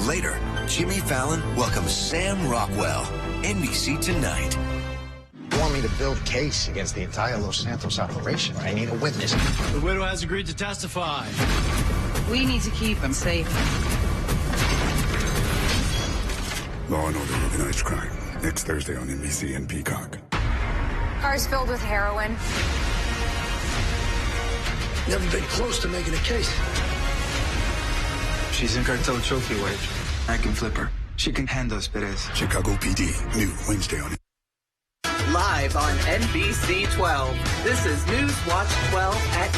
Later, Jimmy Fallon welcomes Sam Rockwell. NBC Tonight. You want me to build a case against the entire Los Santos operation? I need a witness. The widow has agreed to testify. We need to keep him safe. Law and Order Organized Crime. Next Thursday on NBC and Peacock. Cars filled with heroin. Never been close to making a case. She's in cartel trophy wage. I can flip her. She can hand us Perez. Chicago PD. New Wednesday on Live on NBC 12. This is News Watch 12 at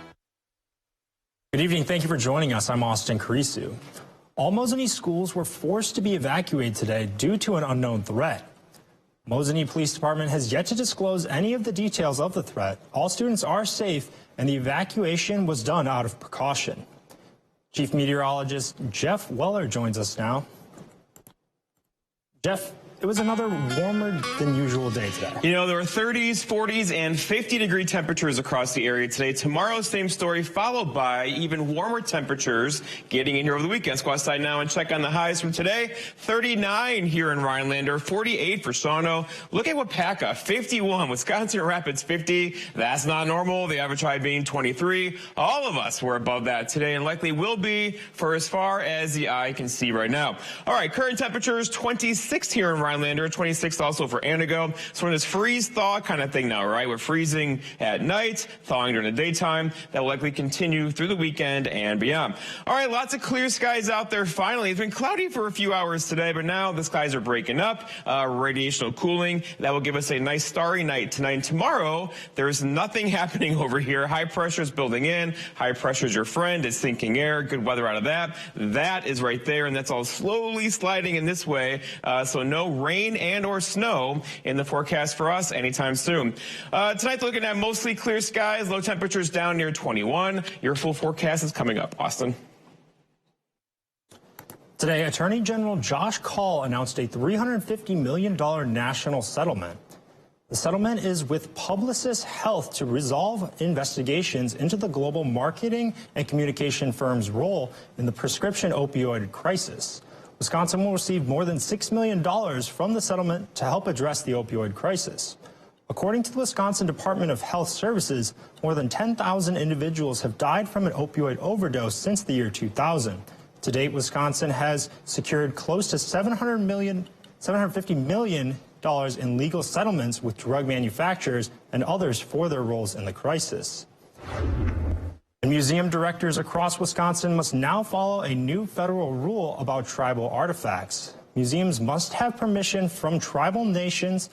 10. Good evening. Thank you for joining us. I'm Austin Carisu. All Mosinee schools were forced to be evacuated today due to an unknown threat. Mosinee Police Department has yet to disclose any of the details of the threat. All students are safe, and the evacuation was done out of precaution. Chief Meteorologist Jeff Weller joins us now. Jeff, it was another warmer than usual day today. You know, there were 30s, 40s, and 50-degree temperatures across the area today. Tomorrow, same story, followed by even warmer temperatures getting in here over the weekend. Let's go outside now and check on the highs from today. 39 here in Rhinelander, 48 for Shawano. Look at Wapaka, 51. Wisconsin Rapids, 50. That's not normal. The average high being 23. All of us were above that today and likely will be for as far as the eye can see right now. All right, current temperatures, 26 here in Rhinelander. 26 also for Antigo. So we're in this freeze-thaw kind of thing now, right? We're freezing at night, thawing during the daytime. That will likely continue through the weekend and beyond. All right, lots of clear skies out there finally. It's been cloudy for a few hours today, but now the skies are breaking up. Radiational cooling. That will give us a nice starry night tonight. And tomorrow, there's nothing happening over here. High pressure is building in. High pressure is your friend. It's sinking air. Good weather out of that. That is right there, and that's all slowly sliding in this way. So no rain and or snow in the forecast for us anytime soon. Tonight, looking at mostly clear skies, low temperatures down near 21. Your full forecast is coming up. Austin. Today, Attorney General Josh Kaul announced a $350 million national settlement. The settlement is with Publicis Health to resolve investigations into the global marketing and communication firm's role in the prescription opioid crisis. Wisconsin will receive more than $6 million from the settlement to help address the opioid crisis. According to the Wisconsin Department of Health Services, more than 10,000 individuals have died from an opioid overdose since the year 2000. To date, Wisconsin has secured close to $750 million in legal settlements with drug manufacturers and others for their roles in the crisis. And museum directors across Wisconsin must now follow a new federal rule about tribal artifacts. Museums must have permission from tribal nations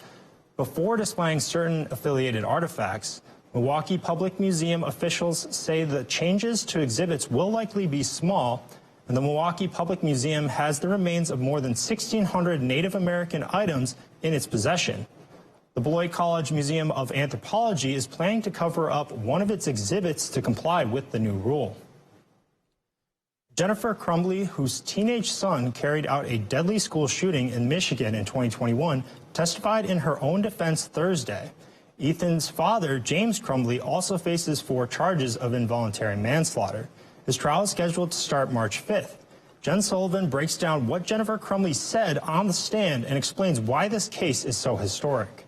before displaying certain affiliated artifacts. Milwaukee Public Museum officials say the changes to exhibits will likely be small, and the Milwaukee Public Museum has the remains of more than 1,600 Native American items in its possession. The Beloit College Museum of Anthropology is planning to cover up one of its exhibits to comply with the new rule. Jennifer Crumbley, whose teenage son carried out a deadly school shooting in Michigan in 2021, testified in her own defense Thursday. Ethan's father, James Crumbley, also faces 4 charges of involuntary manslaughter. His trial is scheduled to start March 5th. Jen Sullivan breaks down what Jennifer Crumbley said on the stand and explains why this case is so historic.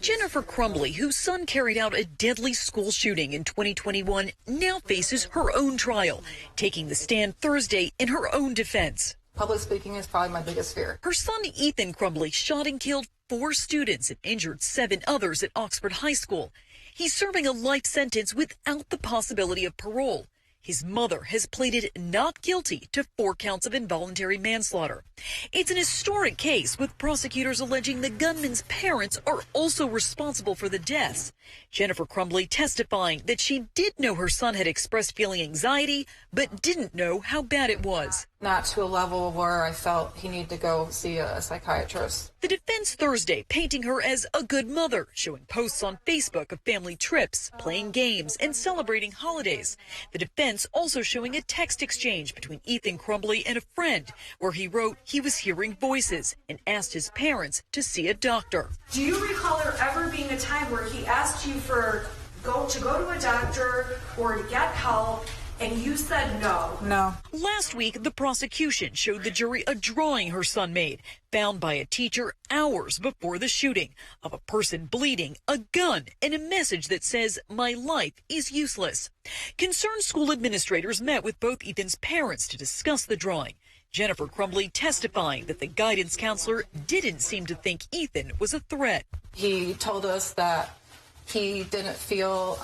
Jennifer Crumbley, whose son carried out a deadly school shooting in 2021, now faces her own trial, taking the stand Thursday in her own defense. Public speaking is probably my biggest fear. Her son, Ethan Crumbley, shot and killed 4 students and injured 7 others at Oxford High School. He's serving a life sentence without the possibility of parole. His mother has pleaded not guilty to 4 counts of involuntary manslaughter. It's an historic case, with prosecutors alleging the gunman's parents are also responsible for the deaths. Jennifer Crumbley testifying that she did know her son had expressed feeling anxiety, but didn't know how bad it was. Not to a level where I felt he needed to go see a psychiatrist. The defense Thursday painting her as a good mother, showing posts on Facebook of family trips, playing games, and celebrating holidays. The defense also showing a text exchange between Ethan Crumbley and a friend, where he wrote he was hearing voices and asked his parents to see a doctor. Do you recall there ever being a time where he asked you to go to a doctor or to get help, and you said no. No. Last week, the prosecution showed the jury a drawing her son made, found by a teacher hours before the shooting, of a person bleeding, a gun, and a message that says, "My life is useless." Concerned school administrators met with both Ethan's parents to discuss the drawing. Jennifer Crumbly testifying that the guidance counselor didn't seem to think Ethan was a threat. He told us that he didn't feel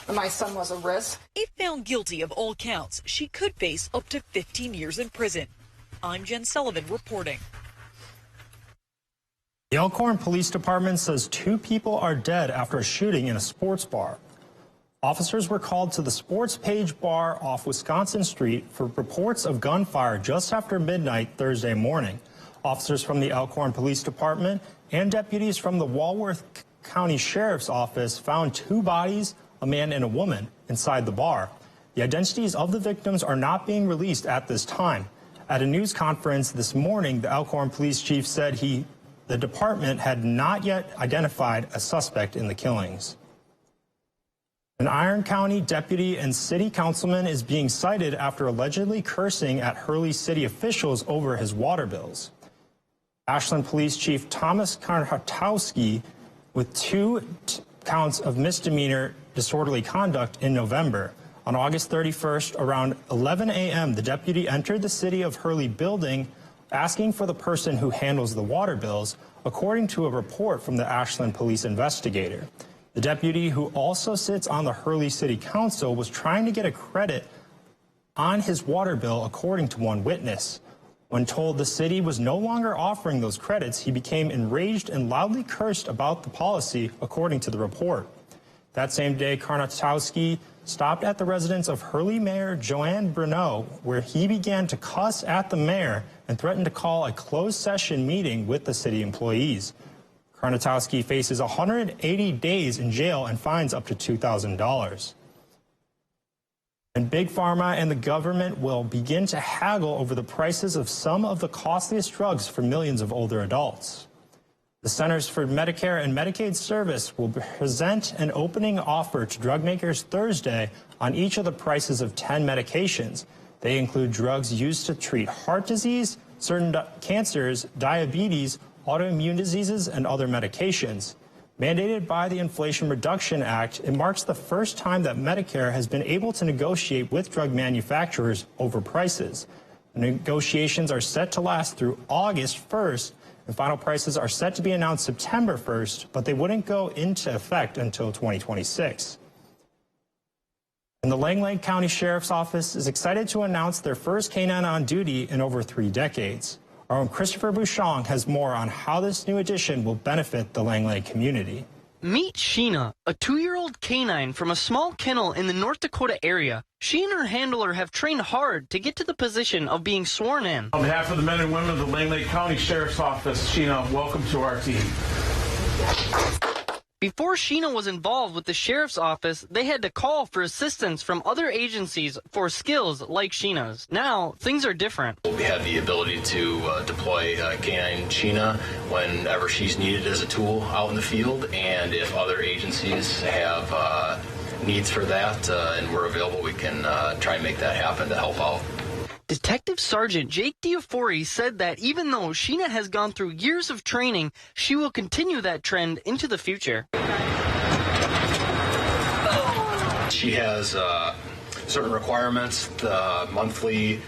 my son was a risk. If found guilty of all counts, she could face up to 15 years in prison. I'm Jen Sullivan reporting. The Elkhorn Police Department says 2 people are dead after a shooting in a sports bar. Officers were called to the Sports Page Bar off Wisconsin Street for reports of gunfire just after midnight Thursday morning. Officers from the Elkhorn Police Department and deputies from the Walworth County Sheriff's Office found 2 bodies, a man and a woman, inside the bar. The identities of the victims are not being released at this time. At a news conference this morning, the Elkhorn Police Chief said the department had not yet identified a suspect in the killings. An Iron County deputy and city councilman is being cited after allegedly cursing at Hurley city officials over his water bills. Ashland Police Chief Thomas Karnatowski with 2 counts of misdemeanor disorderly conduct in November. On August 31st, around 11 a.m., the deputy entered the city of Hurley building asking for the person who handles the water bills, according to a report from the Ashland police investigator. The deputy, who also sits on the Hurley City Council, was trying to get a credit on his water bill, according to one witness. When told the city was no longer offering those credits, he became enraged and loudly cursed about the policy, according to the report. That same day, Karnatowski stopped at the residence of Hurley Mayor Joanne Bruneau, where he began to cuss at the mayor and threatened to call a closed session meeting with the city employees. Karnatowski faces 180 days in jail and fines up to $2,000. And Big Pharma and the government will begin to haggle over the prices of some of the costliest drugs for millions of older adults. The Centers for Medicare and Medicaid Service will present an opening offer to drug makers Thursday on each of the prices of 10 medications. They include drugs used to treat heart disease, certain cancers, diabetes, autoimmune diseases, and other medications. Mandated by the Inflation Reduction Act, it marks the first time that Medicare has been able to negotiate with drug manufacturers over prices. The negotiations are set to last through August 1st, and final prices are set to be announced September 1st, but they wouldn't go into effect until 2026. And the Langley County Sheriff's Office is excited to announce their first canine on duty in over 3 decades. Our own Christopher Bouchon has more on how this new addition will benefit the Langley community. Meet Sheena, a 2-year-old canine from a small kennel in the North Dakota area. She and her handler have trained hard to get to the position of being sworn in. On behalf of the men and women of the Langley County Sheriff's Office, Sheena, welcome to our team. Before Sheena was involved with the Sheriff's Office, they had to call for assistance from other agencies for skills like Sheena's. Now, things are different. We have the ability to deploy canine Sheena whenever she's needed as a tool out in the field, and if other agencies have needs for that and we're available, we can try and make that happen to help out. Detective Sergeant Jake Diafori said that even though Sheena has gone through years of training, she will continue that trend into the future. She has certain requirements, monthly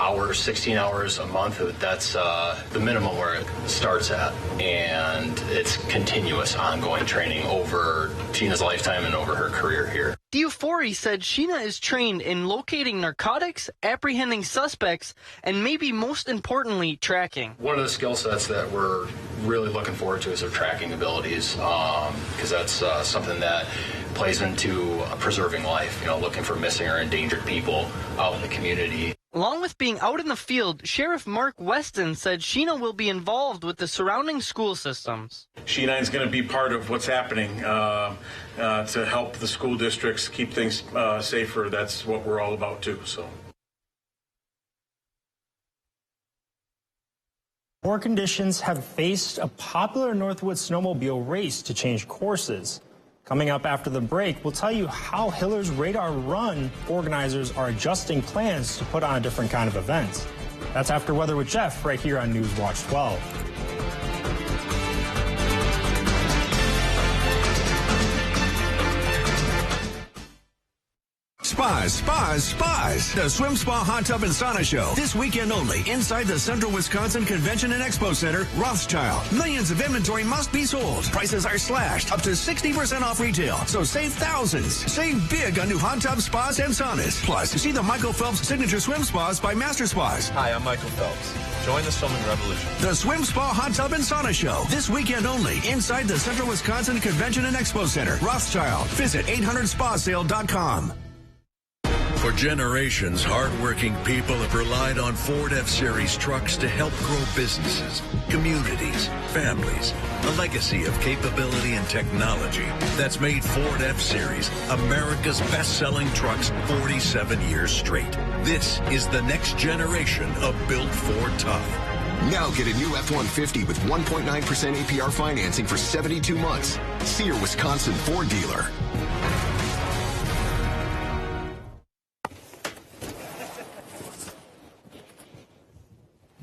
hours, 16 hours a month. That's the minimum where it starts at, and it's continuous, ongoing training over Sheena's lifetime and over her career here. Diafori said Sheena is trained in locating narcotics, apprehending suspects, and maybe most importantly, tracking. One of the skill sets that we're really looking forward to is her tracking abilities, because that's something that plays into preserving life, looking for missing or endangered people out in the community. Along with being out in the field, Sheriff Mark Weston said Sheena will be involved with the surrounding school systems. Sheena is going to be part of what's happening to help the school districts keep things safer. That's what we're all about too. Poor conditions have faced a popular Northwood snowmobile race to change courses. Coming up after the break, we'll tell you how Hiller's Radar Run organizers are adjusting plans to put on a different kind of event. That's After Weather with Jeff right here on News Watch 12. Spas. The Swim Spa Hot Tub and Sauna Show. This weekend only inside the Central Wisconsin Convention and Expo Center, Rothschild. Millions of inventory must be sold. Prices are slashed up to 60% off retail. So save thousands. Save big on new hot tub spas and saunas. Plus, see the Michael Phelps Signature Swim Spas by Master Spas. Hi, I'm Michael Phelps. Join the swimming revolution. The Swim Spa Hot Tub and Sauna Show. This weekend only inside the Central Wisconsin Convention and Expo Center, Rothschild. Visit 800spasale.com. For generations, hardworking people have relied on Ford F-Series trucks to help grow businesses, communities, families. A legacy of capability and technology that's made Ford F-Series America's best-selling trucks 47 years straight. This is the next generation of Built Ford Tough. Now get a new F-150 with 1.9% APR financing for 72 months. See your Wisconsin Ford dealer.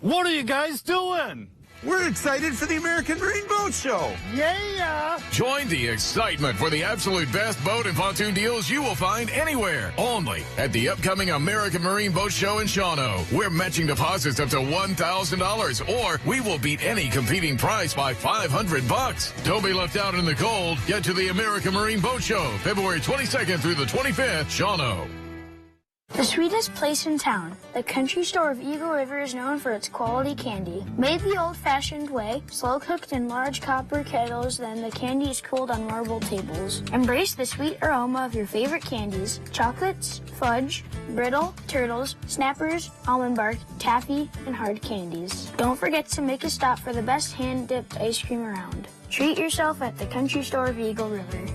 What are you guys doing? We're excited for the American Marine Boat Show. Yeah! Join the excitement for the absolute best boat and pontoon deals you will find anywhere. Only at the upcoming American Marine Boat Show in Shawano. We're matching deposits up to $1,000, or we will beat any competing price by $500. Don't be left out in the cold. Get to the American Marine Boat Show, February 22nd through the 25th, Shawano. The sweetest place in town, the country store of Eagle River, is known for its quality candy. Made the old-fashioned way, slow-cooked in large copper kettles, then the candy is cooled on marble tables. Embrace the sweet aroma of your favorite candies: chocolates, fudge, brittle, turtles, snappers, almond bark, taffy, and hard candies. Don't forget to make a stop for the best hand-dipped ice cream around. Treat yourself at the country store of Eagle River.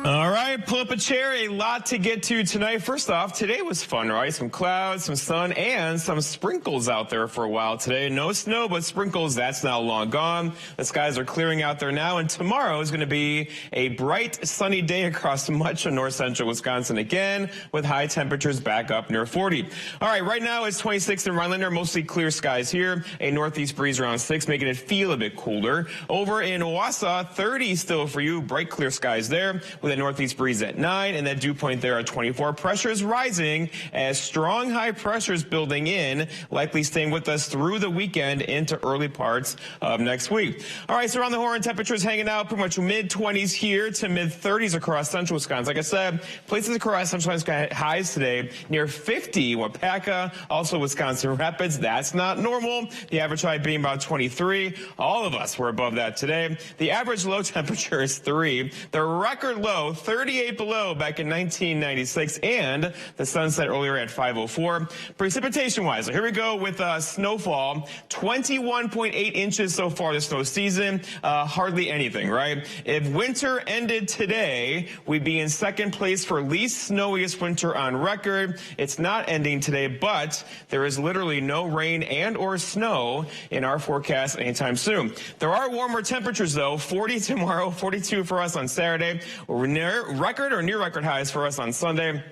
All right, pull up a chair. A lot to get to tonight. First off, today was fun, right? Some clouds, some sun, and some sprinkles out there for a while today. No snow, but sprinkles, that's now long gone. The skies are clearing out there now, and tomorrow is going to be a bright, sunny day across much of north central Wisconsin again, with high temperatures back up near 40. All right, right now it's 26 in Rhinelander, mostly clear skies here. A northeast breeze around 6, making it feel a bit cooler. Over in Wausau, 30 still for you. Bright, clear skies there, with a northeast breeze at 9, and that dew point there at 24. Pressure is rising as strong high pressures building in, likely staying with us through the weekend into early parts of next week. All right, so around the horn, temperatures hanging out pretty much mid-20s here to mid-30s across central Wisconsin. Like I said, places across central Wisconsin highs today near 50. Wapaka, also Wisconsin Rapids. That's not normal. The average high being about 23. All of us were above that today. The average low temperature is 3. The record low, 38 below back in 1996, and the sunset earlier at 5:04. Precipitation-wise, so here we go with snowfall. 21.8 inches so far this snow season. Hardly anything, right? If winter ended today, we'd be in second place for least snowiest winter on record. It's not ending today, but there is literally no rain and or snow in our forecast anytime soon. There are warmer temperatures, though. 40 tomorrow, 42 for us on Saturday. We're near record or near record highs for us on Sunday.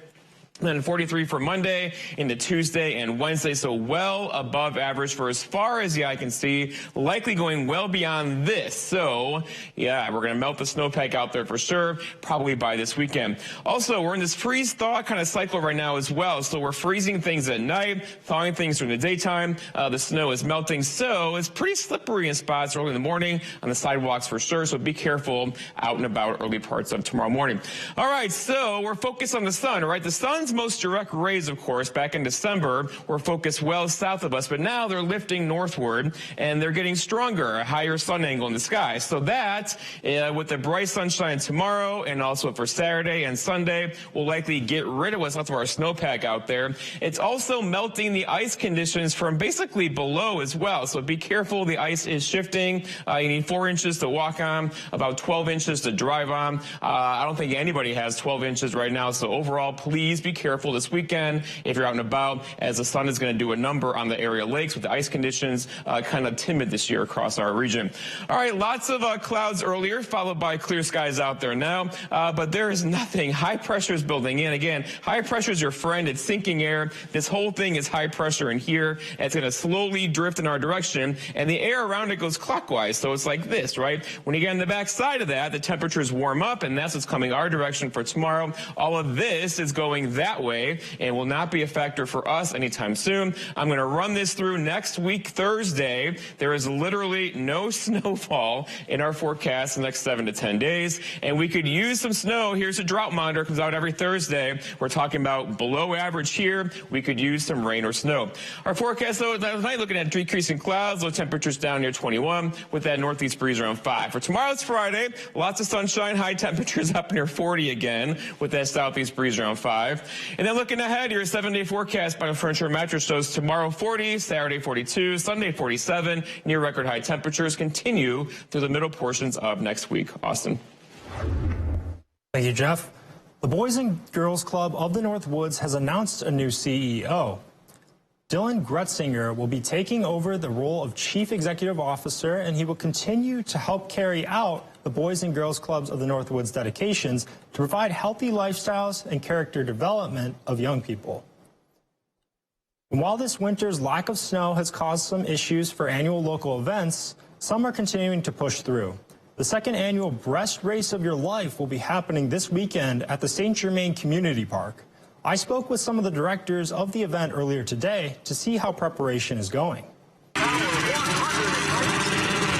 Then 43 for Monday into Tuesday and Wednesday, so well above average for as far as the eye can see, likely going well beyond this. So, yeah, we're going to melt the snowpack out there for sure, probably by this weekend. Also, we're in this freeze-thaw kind of cycle right now as well, so we're freezing things at night, thawing things during the daytime. The snow is melting, so it's pretty slippery in spots early in the morning on the sidewalks for sure, so be careful out and about early parts of tomorrow morning. All right, so we're focused on the sun, all right? The sun's most direct rays, of course, back in December were focused well south of us, but now they're lifting northward and they're getting stronger, a higher sun angle in the sky. So that, with the bright sunshine tomorrow and also for Saturday and Sunday, will likely get rid of what's left of our snowpack out there. It's also melting the ice conditions from basically below as well. So be careful, the ice is shifting. You need 4 inches to walk on, about 12 inches to drive on. I don't think anybody has 12 inches right now, so overall, please be careful this weekend if you're out and about, as the sun is going to do a number on the area lakes with the ice conditions kind of timid this year across our region. All right, lots of clouds earlier, followed by clear skies out there now, but there is nothing. High pressure is building in. Again, high pressure is your friend. It's sinking air. This whole thing is high pressure in here. It's going to slowly drift in our direction, and the air around it goes clockwise, so it's like this, right? When you get on the back side of that, the temperatures warm up, and that's what's coming our direction for tomorrow. All of this is going that way and will not be a factor for us anytime soon. I'm going to run this through next week, Thursday. There is literally no snowfall in our forecast the next 7 to 10 days, and we could use some snow. Here's a drought monitor, comes out every Thursday. We're talking about below average here. We could use some rain or snow. Our forecast, though, tonight looking at decreasing clouds, low temperatures down near 21 with that northeast breeze around 5. For tomorrow, it's Friday. Lots of sunshine, high temperatures up near 40 again with that southeast breeze around 5. And then looking ahead, your 7-day forecast by Furniture and Mattress shows tomorrow 40, Saturday 42, Sunday 47. Near record high temperatures continue through the middle portions of next week. Austin. Thank you, Jeff. The Boys and Girls Club of the Northwoods has announced a new CEO. Dylan Gretzinger will be taking over the role of Chief Executive Officer, and he will continue to help carry out the Boys and Girls Clubs of the Northwoods dedications to provide healthy lifestyles and character development of young people. And while this winter's lack of snow has caused some issues for annual local events, some are continuing to push through. The second annual Breast Race of Your Life will be happening this weekend at the St. Germain Community Park. I spoke with some of the directors of the event earlier today to see how preparation is going.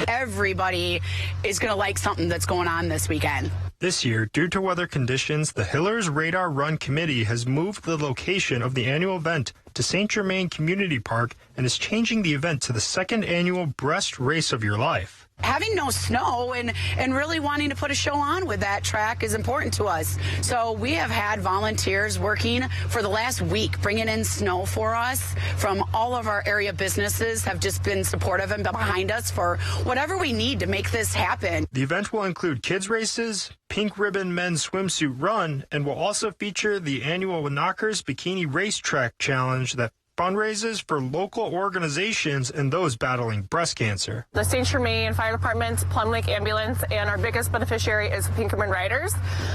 Everybody is going to like something that's going on this weekend. This year, due to weather conditions, the Hillers Radar Run Committee has moved the location of the annual event to St. Germain Community Park and is changing the event to the second annual Breast Race of Your Life. Having no snow and really wanting to put a show on with that track is important to us. So we have had volunteers working for the last week, bringing in snow for us from all of our area businesses have just been supportive and behind us for whatever we need to make this happen. The event will include kids races, pink ribbon men's swimsuit run, and will also feature the annual Knockers Bikini Racetrack Challenge that fundraises for local organizations and those battling breast cancer. The St. Germain Fire Department, Plum Lake Ambulance, and our biggest beneficiary is Pinkerman Riders.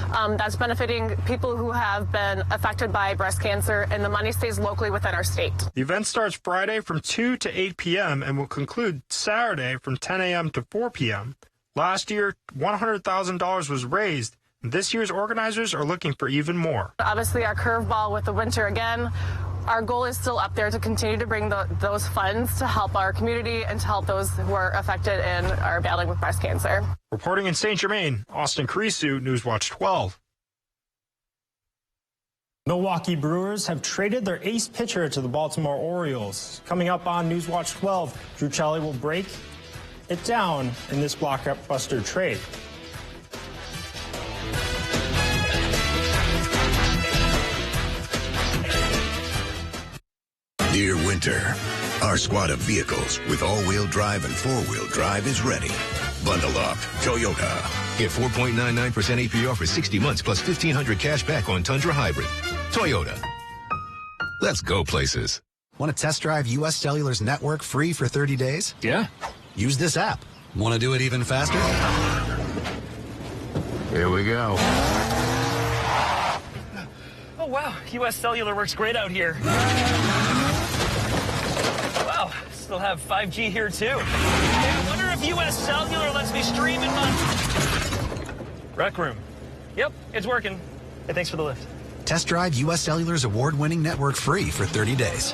That's benefiting people who have been affected by breast cancer, and the money stays locally within our state. The event starts Friday from 2 to 8 p.m. and will conclude Saturday from 10 a.m. to 4 p.m. Last year, $100,000 was raised. This year's organizers are looking for even more. Obviously, our curveball with the winter again. Our goal is still up there to continue to bring those funds to help our community and to help those who are affected and are battling with breast cancer. Reporting in St. Germain, Austin Carisu, Newswatch 12. Milwaukee Brewers have traded their ace pitcher to the Baltimore Orioles. Coming up on Newswatch 12, Drew Chelly will break it down in this blockbuster trade. Dear winter, our squad of vehicles with all-wheel drive and four-wheel drive is ready. Bundle up. Toyota. Get 4.99% APR for 60 months plus $1,500 cash back on Tundra Hybrid. Toyota. Let's go places. Want to test drive U.S. Cellular's network free for 30 days? Yeah. Use this app. Want to do it even faster? Here we go. Oh, wow. U.S. Cellular works great out here. Wow, still have 5G here, too. Hey, I wonder if U.S. Cellular lets me stream in my... Rec room. Yep, it's working. Hey, thanks for the lift. Test drive U.S. Cellular's award-winning network free for 30 days.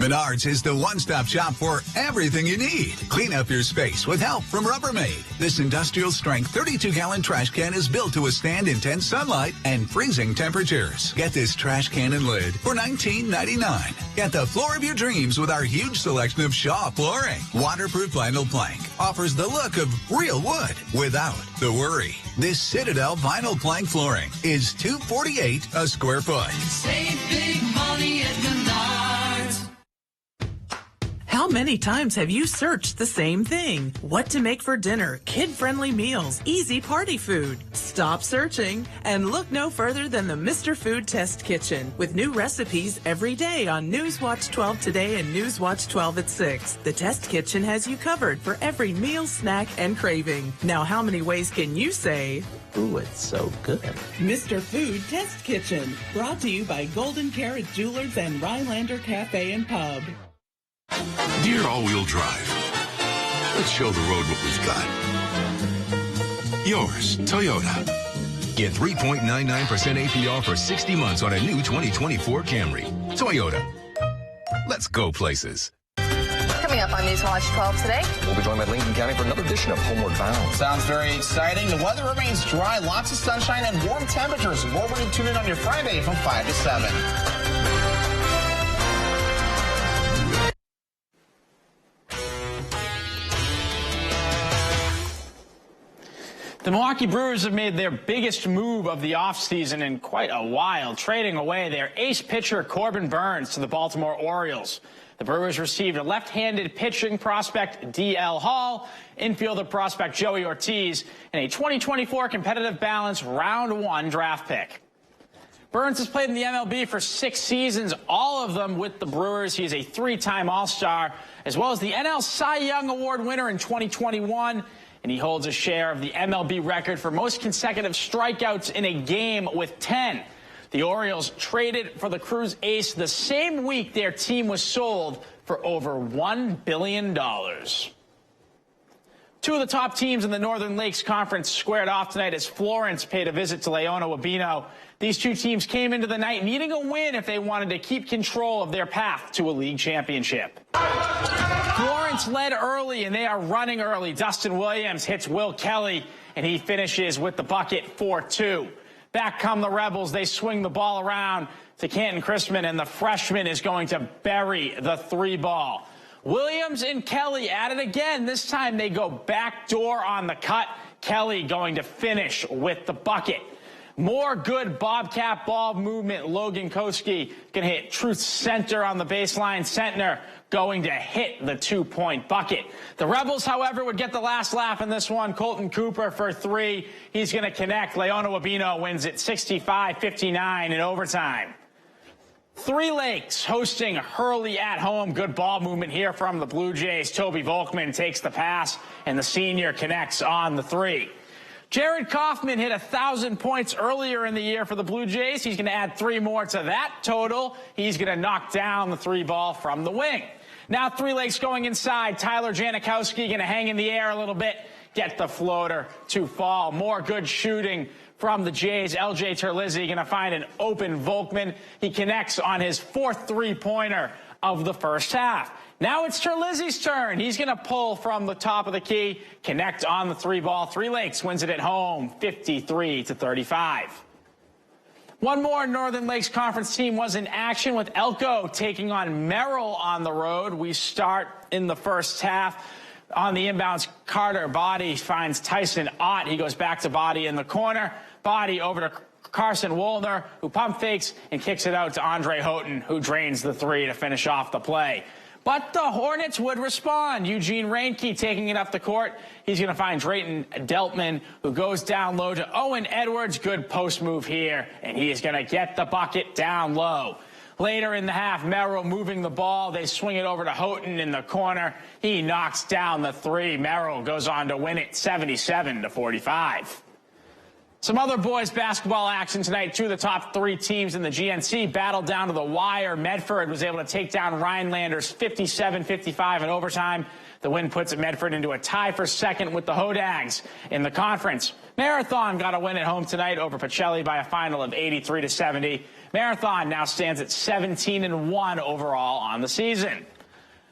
Menards is the one-stop shop for everything you need. Clean up your space with help from Rubbermaid. This industrial-strength 32-gallon trash can is built to withstand intense sunlight and freezing temperatures. Get this trash can and lid for $19.99. Get the floor of your dreams with our huge selection of Shaw flooring. Waterproof vinyl plank offers the look of real wood without the worry. This Citadel vinyl plank flooring is $248 a square foot. Save big money at Menards. How How many times have you searched the same thing? What to make for dinner, kid-friendly meals, easy party food. Stop searching and look no further than the Mr. Food Test Kitchen with new recipes every day on Newswatch 12 Today and Newswatch 12 at 6. The Test Kitchen has you covered for every meal, snack, and craving. Now, how many ways can you say, ooh, it's so good? Mr. Food Test Kitchen, brought to you by Golden Carrot Jewelers and Rhinelander Cafe and Pub. Dear all-wheel drive, let's show the road what we've got. Yours, Toyota. Get 3.99% APR for 60 months on a new 2024 Camry. Toyota. Let's go places. Coming up on Newswatch 12 today. We'll be joined by Lincoln County for another edition of Homeward Bound. Sounds very exciting. The weather remains dry, lots of sunshine and warm temperatures. More when you tune in on your Friday from 5 to 7. The Milwaukee Brewers have made their biggest move of the offseason in quite a while, trading away their ace pitcher Corbin Burnes to the Baltimore Orioles. The Brewers received a left-handed pitching prospect D.L. Hall, infielder prospect Joey Ortiz, and a 2024 competitive balance round 1 draft pick. Burnes has played in the MLB for 6 seasons, all of them with the Brewers. He is a 3-time All-Star, as well as the NL Cy Young Award winner in 2021. And he holds a share of the MLB record for most consecutive strikeouts in a game with 10. The Orioles traded for the Crew's ace the same week their team was sold for over $1 billion. Two of the top teams in the Northern Lakes Conference squared off tonight as Florence paid a visit to Leona Wabeno. These two teams came into the night needing a win if they wanted to keep control of their path to a league championship. Florence led early, and they are running early. Dustin Williams hits Will Kelly, and he finishes with the bucket 4-2. Back come the Rebels. They swing the ball around to Canton Chrisman, and the freshman is going to bury the 3-ball. Williams and Kelly at it again. This time they go backdoor on the cut. Kelly going to finish with the bucket. More good Bobcat ball movement. Logan Koski can hit truth center on the baseline. Sentner going to hit the 2-point bucket. The Rebels, however, would get the last laugh in this one. Colton Cooper for 3. He's going to connect. Leona Wabeno wins it 65-59 in overtime. Three Lakes hosting Hurley at home. Good ball movement here from the Blue Jays. Toby Volkman takes the pass, and the senior connects on the 3. Jared Kaufman hit 1,000 points earlier in the year for the Blue Jays. He's going to add 3 more to that total. He's going to knock down the 3-ball from the wing. Now Three Lakes going inside. Tyler Janikowski going to hang in the air a little bit, get the floater to fall. More good shooting from the Jays. LJ Terlizzi going to find an open Volkman. He connects on his 4th 3-pointer of the first half. Now it's Terlizzi's turn. He's going to pull from the top of the key, connect on the 3-ball. Three Lakes wins it at home, 53-35. One more Northern Lakes Conference team was in action with Elko taking on Merrill on the road. We start in the first half. On the inbounds, Carter Body finds Tyson Ott. He goes back to Body in the corner. Body over to Carson Woolner, who pump fakes and kicks it out to Andre Houghton, who drains the 3 to finish off the play. But the Hornets would respond. Eugene Reinke taking it up the court. He's going to find Drayton Deltman, who goes down low to Owen Edwards. Good post move here, and he is going to get the bucket down low. Later in the half, Merrill moving the ball. They swing it over to Houghton in the corner. He knocks down the 3. Merrill goes on to win it 77-45. Some other boys basketball action tonight. 2 of the top 3 teams in the GNC battled down to the wire. Medford was able to take down Rhinelanders 57-55 in overtime. The win puts Medford into a tie for second with the Hodags in the conference. Marathon got a win at home tonight over Pacelli by a final of 83-70. Marathon now stands at 17-1 overall on the season.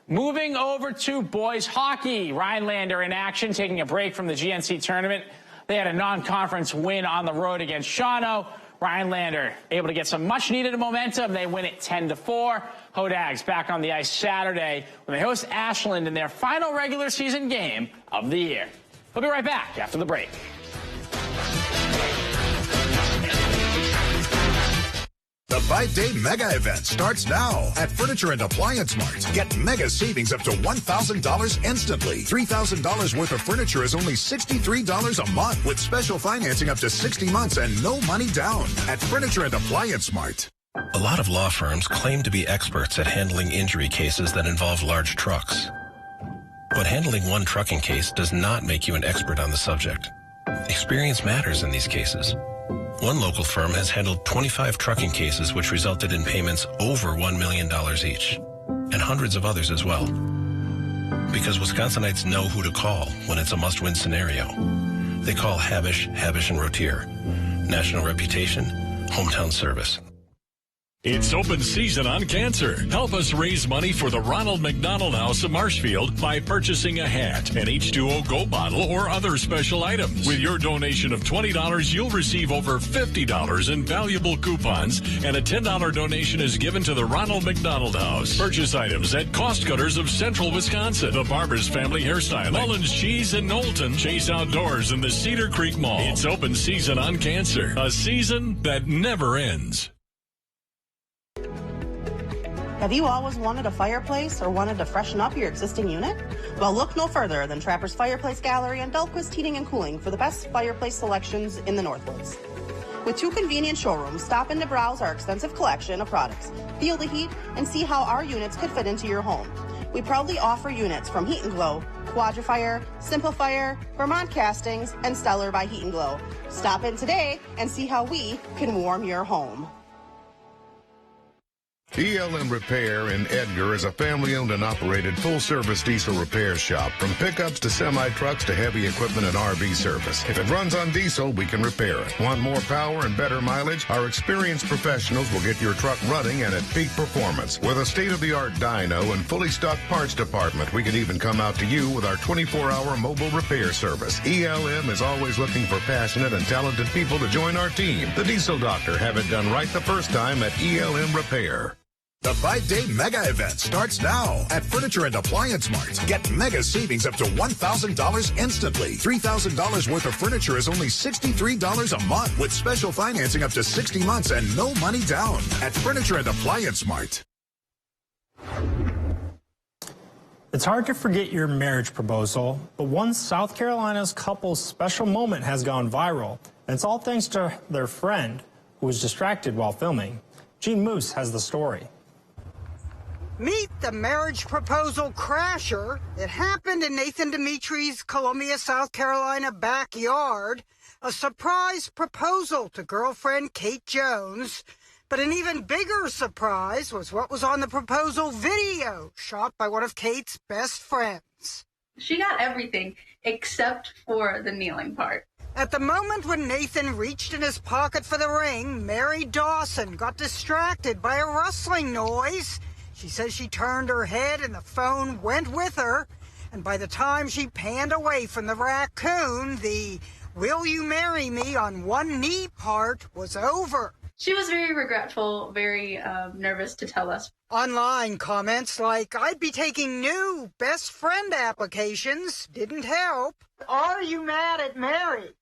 Moving over to boys hockey. Rhinelander in action, taking a break from the GNC tournament. They had a non-conference win on the road against Shawano. Rhinelander able to get some much-needed momentum. They win it 10-4. Hodags back on the ice Saturday when they host Ashland in their final regular season game of the year. We'll be right back after the break. The 5-day mega event starts now at Furniture and Appliance Mart. Get mega savings up to $1,000 instantly. $3,000 worth of furniture is only $63 a month with special financing up to 60 months and no money down at Furniture and Appliance Mart. A lot of law firms claim to be experts at handling injury cases that involve large trucks. But handling one trucking case does not make you an expert on the subject. Experience matters in these cases. One local firm has handled 25 trucking cases which resulted in payments over $1 million each, and hundreds of others as well. Because Wisconsinites know who to call when it's a must-win scenario. They call Habish, Habish & Rotier. National reputation, hometown service. It's open season on cancer. Help us raise money for the Ronald McDonald House of Marshfield by purchasing a hat, an H2O Go bottle, or other special items. With your donation of $20, you'll receive over $50 in valuable coupons, and a $10 donation is given to the Ronald McDonald House. Purchase items at Cost Cutters of Central Wisconsin, the Barber's Family Hairstyling, Mullins Cheese in Knowlton, Chase Outdoors in the Cedar Creek Mall. It's open season on cancer, a season that never ends. Have you always wanted a fireplace or wanted to freshen up your existing unit? Well, look no further than Trapper's Fireplace Gallery and Delquist Heating and Cooling for the best fireplace selections in the Northwoods. With 2 convenient showrooms, stop in to browse our extensive collection of products, feel the heat, and see how our units could fit into your home. We proudly offer units from Heat and Glow, Quadrifire, Simplifire, Vermont Castings, and Stellar by Heat and Glow. Stop in today and see how we can warm your home. ELM Repair in Edgar is a family-owned and operated full-service diesel repair shop. From pickups to semi-trucks to heavy equipment and RV service. If it runs on diesel, we can repair it. Want more power and better mileage? Our experienced professionals will get your truck running and at peak performance. With a state-of-the-art dyno and fully stocked parts department, we can even come out to you with our 24-hour mobile repair service. ELM is always looking for passionate and talented people to join our team. The Diesel Doctor, have it done right the first time at ELM Repair. The 5-day mega event starts now at Furniture and Appliance Mart. Get mega savings up to $1,000 instantly. $3,000 worth of furniture is only $63 a month with special financing up to 60 months and no money down at Furniture and Appliance Mart. It's hard to forget your marriage proposal, but one South Carolina's couple's special moment has gone viral. And it's all thanks to their friend who was distracted while filming. Gene Moose has the story. Meet the marriage proposal crasher. It happened in Nathan Dimitri's Columbia, South Carolina backyard. A surprise proposal to girlfriend Kate Jones. But an even bigger surprise was what was on the proposal video, shot by one of Kate's best friends. She got everything except for the kneeling part. At the moment when Nathan reached in his pocket for the ring, Mary Dawson got distracted by a rustling noise. She says she turned her head and the phone went with her. And by the time she panned away from the raccoon, the "will you marry me" on one knee part was over. She was very regretful, very nervous to tell us. Online comments like, "I'd be taking new best friend applications," didn't help. Are you mad at Mary?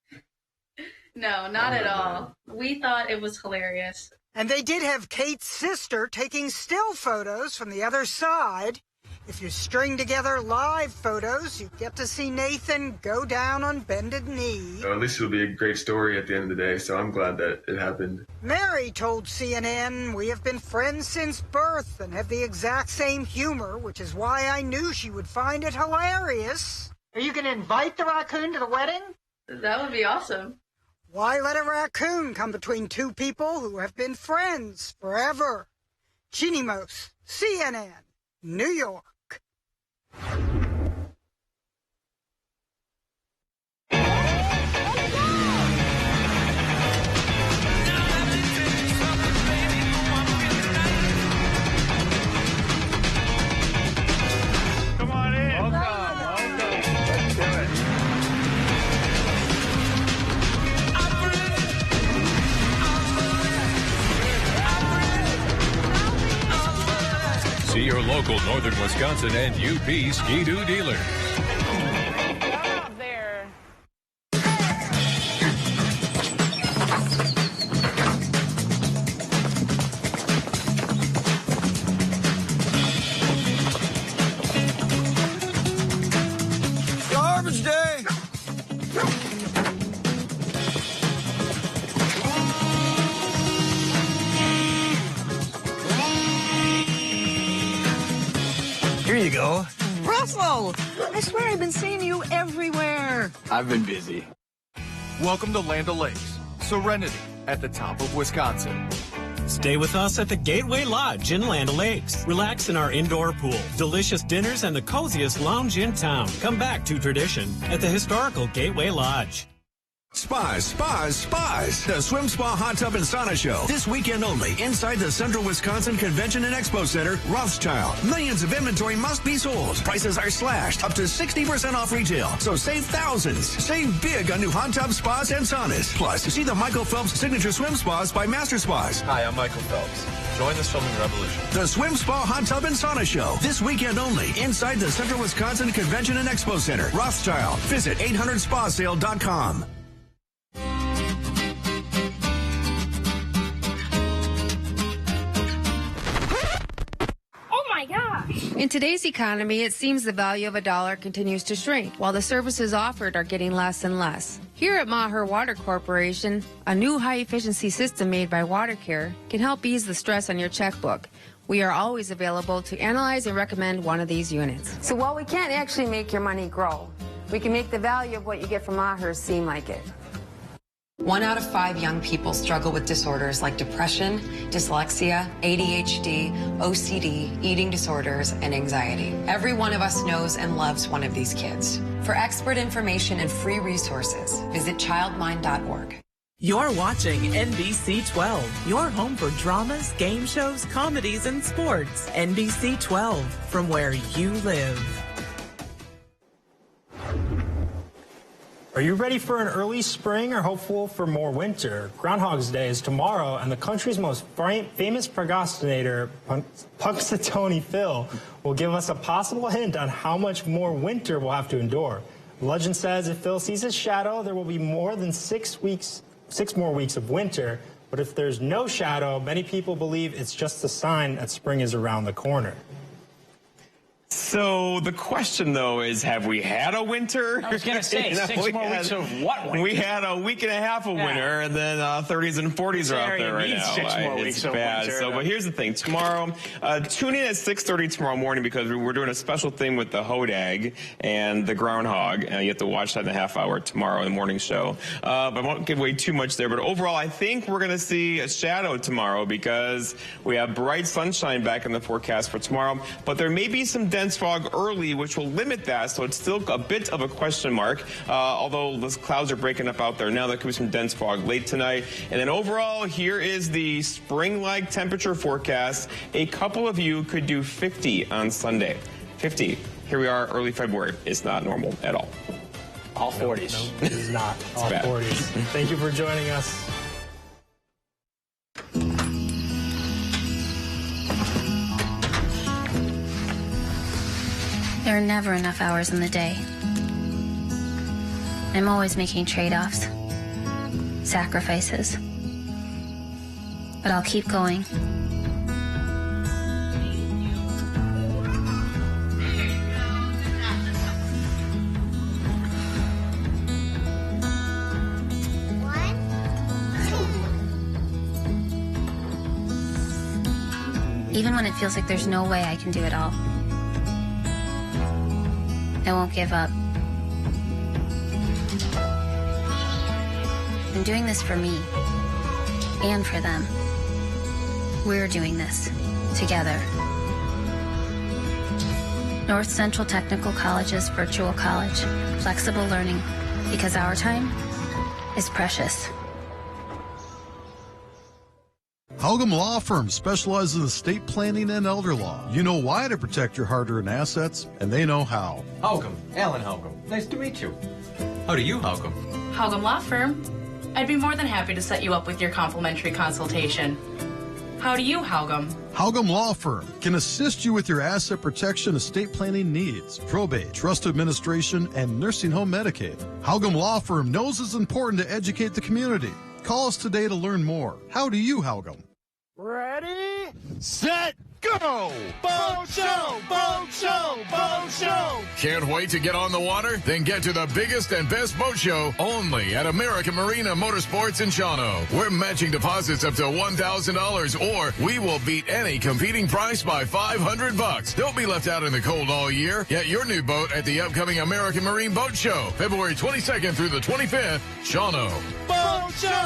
No, not at all. We thought it was hilarious. And they did have Kate's sister taking still photos from the other side. If you string together live photos, you get to see Nathan go down on bended knee. At least it'll be a great story at the end of the day, so I'm glad that it happened. Mary told CNN, "We have been friends since birth and have the exact same humor, which is why I knew she would find it hilarious." Are you going to invite the raccoon to the wedding? That would be awesome. Why let a raccoon come between two people who have been friends forever? Jeannie Mose, CNN, New York. Come on in. Welcome. Let's do it. See your local Northern Wisconsin and UP Ski-Doo dealers. Bill. Russell! I swear I've been seeing you everywhere. I've been busy. Welcome to Land O'Lakes, Serenity at the top of Wisconsin. Stay with us at the Gateway Lodge in Land O'Lakes. Relax in our indoor pool, delicious dinners, and the coziest lounge in town. Come back to tradition at the historical Gateway Lodge. Spas. The Swim Spa Hot Tub and Sauna Show. This weekend only, inside the Central Wisconsin Convention and Expo Center, Rothschild. Millions of inventory must be sold. Prices are slashed, up to 60% off retail. So save thousands. Save big on new hot tub spas and saunas. Plus, see the Michael Phelps Signature Swim Spas by Master Spas. Hi, I'm Michael Phelps. Join the swimming revolution. The Swim Spa Hot Tub and Sauna Show. This weekend only, inside the Central Wisconsin Convention and Expo Center, Rothschild. Visit 800spasale.com. In today's economy, it seems the value of a dollar continues to shrink, while the services offered are getting less and less. Here at Maher Water Corporation, a new high-efficiency system made by WaterCare can help ease the stress on your checkbook. We are always available to analyze and recommend one of these units. So while we can't actually make your money grow, we can make the value of what you get from Maher seem like it. 1 out of 5 young people struggle with disorders like depression, dyslexia, ADHD, OCD, eating disorders, and anxiety. Every one of us knows and loves one of these kids. For expert information and free resources, visit childmind.org. You're watching NBC 12, your home for dramas, game shows, comedies, and sports. NBC 12, from where you live. Are you ready for an early spring or hopeful for more winter? Groundhog's Day is tomorrow, and the country's most famous procrastinator, Punxsutawney Phil, will give us a possible hint on how much more winter we'll have to endure. Legend says if Phil sees his shadow, there will be more than 6 more weeks of winter. But if there's no shadow, many people believe it's just a sign that spring is around the corner. So the question, though, is have we had a winter? I was going to say, 6 more weeks of what winter? We had a week and a half of winter, and then 30s and 40s are out there right now. 6 more weeks of bad. winter. So, but here's the thing. Tomorrow, tune in at 6:30 tomorrow morning because we're doing a special thing with the hodag and the groundhog. You have to watch that in a half hour tomorrow in the morning show. But I won't give away too much there. But overall, I think we're going to see a shadow tomorrow because we have bright sunshine back in the forecast for tomorrow. But there may be some dense fog early, which will limit that, so it's still a bit of a question mark. Although the clouds are breaking up out there now, there could be some dense fog late tonight. And then overall, here is the spring-like temperature forecast. A couple of you could do 50 on Sunday. 50. Here we are, early February. It's not normal at all. All 40s. No, it is not. All 40s. Thank you for joining us. There are never enough hours in the day. I'm always making trade-offs, sacrifices. But I'll keep going. Even when it feels like there's no way I can do it all. I won't give up. I'm doing this for me and for them. We're doing this together. North Central Technical College's virtual college, flexible learning, because our time is precious. Halgam Law Firm specializes in estate planning and elder law. You know why to protect your hard-earned assets, and they know how. Halgam, Alan Halgam. Nice to meet you. How do you, Halgam? Halgam Law Firm. I'd be more than happy to set you up with your complimentary consultation. How do you, Halgam? Halgam Law Firm can assist you with your asset protection, estate planning needs, probate, trust administration, and nursing home Medicaid. Halgam Law Firm knows it's important to educate the community. Call us today to learn more. How do you, Halgam? Ready, set, go! Boat show! Boat show! Boat show! Can't wait to get on the water? Then get to the biggest and best boat show only at American Marina Motorsports in Shawano. We're matching deposits up to $1,000 or we will beat any competing price by $500. Don't be left out in the cold all year. Get your new boat at the upcoming American Marine Boat Show, February 22nd through the 25th, Shawano. Boat show!